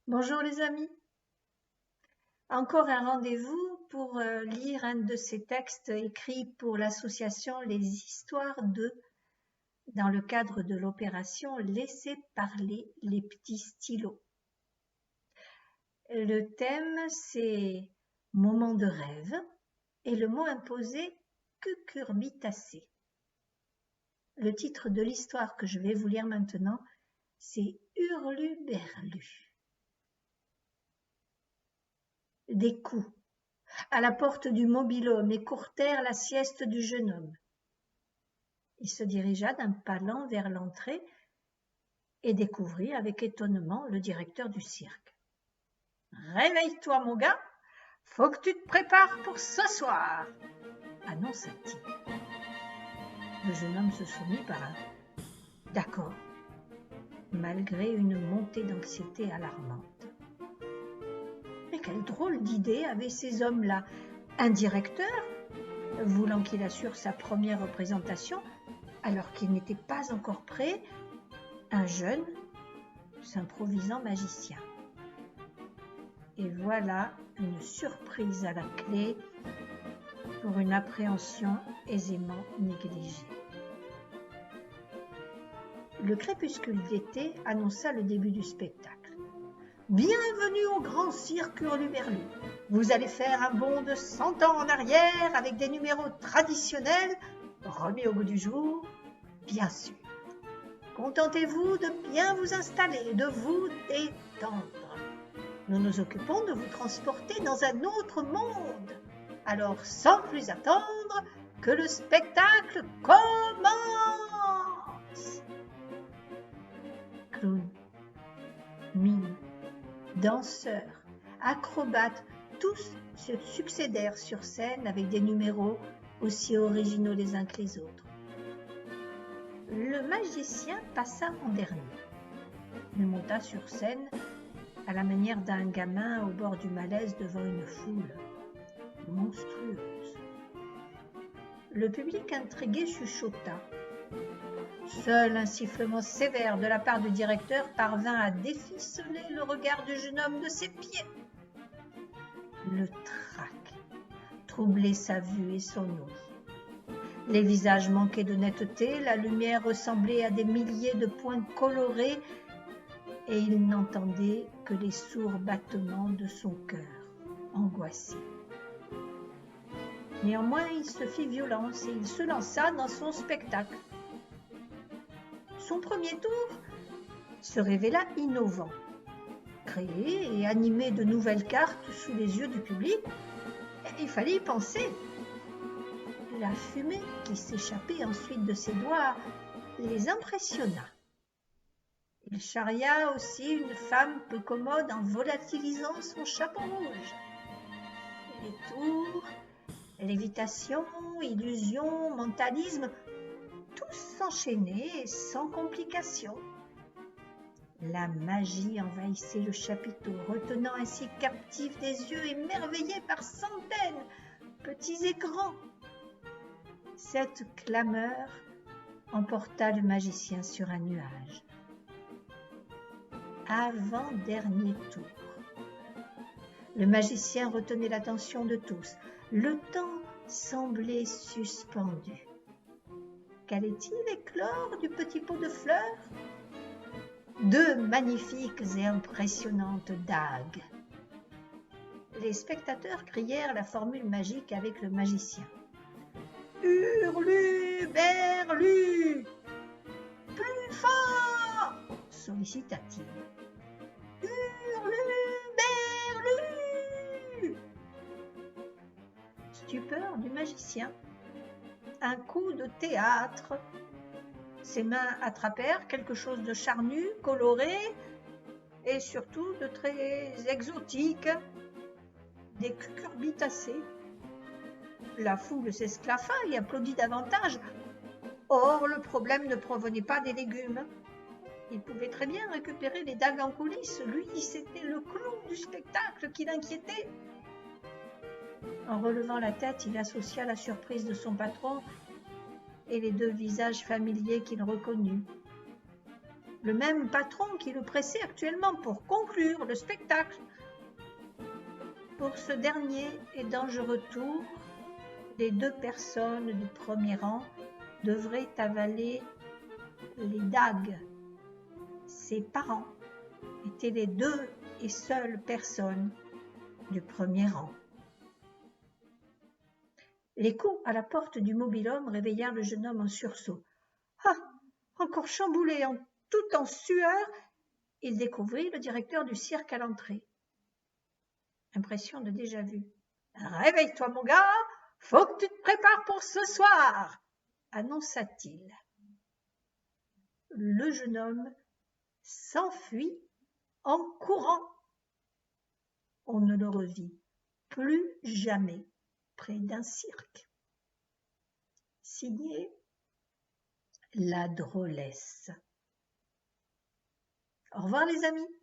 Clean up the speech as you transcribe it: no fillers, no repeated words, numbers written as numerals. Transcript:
Bonjour les amis, encore un rendez-vous pour lire un de ces textes écrits pour l'association Les Histoires de, dans le cadre de l'opération Laissez parler les petits stylos. Le thème c'est moment de rêve et le mot imposé cucurbitacé. Le titre de l'histoire que je vais vous lire maintenant c'est Hurluberlu. Des coups à la porte du mobil-homme écourtèrent la sieste du jeune homme. Il se dirigea d'un pas lent vers l'entrée et découvrit avec étonnement le directeur du cirque. « Réveille-toi, mon gars, faut que tu te prépares pour ce soir !» annonça-t-il. Le jeune homme se soumit par un « D'accord », malgré une montée d'anxiété alarmante. Mais quelle drôle d'idée avaient ces hommes-là! Un directeur, voulant qu'il assure sa première représentation, alors qu'il n'était pas encore prêt, un jeune s'improvisant magicien. Et voilà une surprise à la clé pour une appréhension aisément négligée. Le crépuscule d'été annonça le début du spectacle. Bienvenue au grand cirque Hurluberlu. Vous allez faire un bond de 100 ans en arrière avec des numéros traditionnels remis au goût du jour, bien sûr. Contentez-vous de bien vous installer et de vous détendre. Nous nous occupons de vous transporter dans un autre monde. Alors, sans plus attendre, que le spectacle commence. Clowns, mimes, danseurs, acrobates, tous se succédèrent sur scène avec des numéros aussi originaux les uns que les autres. Le magicien passa en dernier. Il monta sur scène à la manière d'un gamin au bord du malaise devant une foule monstrueuse. Le public intrigué chuchota. Seul un sifflement sévère de la part du directeur parvint à déficeler le regard du jeune homme de ses pieds. Le trac troublait sa vue et son ouïe. Les visages manquaient de netteté, la lumière ressemblait à des milliers de points colorés et il n'entendait que les sourds battements de son cœur, angoissé. Néanmoins, il se fit violence et il se lança dans son spectacle. Son premier tour se révéla innovant. Créé et animé de nouvelles cartes sous les yeux du public, il fallait y penser. La fumée qui s'échappait ensuite de ses doigts les impressionna. Il charria aussi une femme peu commode en volatilisant son chapeau rouge. Les tours, lévitation, illusion, mentalisme, tous s'enchaînaient sans complication. La magie envahissait le chapiteau, retenant ainsi captifs des yeux émerveillés par centaines, petits et grands. Cette clameur emporta le magicien sur un nuage. Avant-dernier tour. Le magicien retenait l'attention de tous. Le temps semblait suspendu. Qu'allait-il éclore du petit pot de fleurs? Deux magnifiques et impressionnantes dagues. Les spectateurs crièrent la formule magique avec le magicien. Hurluberlu! Plus fort! Sollicita-t-il. Hurluberlu! Stupeur du magicien. Un coup de théâtre. Ses mains attrapèrent quelque chose de charnu, coloré et surtout de très exotique, des cucurbitacées. La foule s'esclaffa et applaudit davantage. Or, le problème ne provenait pas des légumes. Il pouvait très bien récupérer les dagues en coulisses. Lui, c'était le clou du spectacle qui l'inquiétait. En relevant la tête, il associa la surprise de son patron et les deux visages familiers qu'il reconnut. le même patron qui le pressait actuellement pour conclure le spectacle. Pour ce dernier et dangereux tour, les 2 personnes du premier rang devraient avaler les dagues. Ses parents étaient les 2 et seules personnes du premier rang. Les coups à la porte du mobil-homme réveillèrent le jeune homme en sursaut. Ah, encore chamboulé, tout en sueur, il découvrit le directeur du cirque à l'entrée. Impression de déjà-vu. « Réveille-toi, mon gars, faut que tu te prépares pour ce soir !» annonça-t-il. Le jeune homme s'enfuit en courant. On ne le revit plus jamais près d'un cirque. Signé La Drôlesse. Au revoir les amis.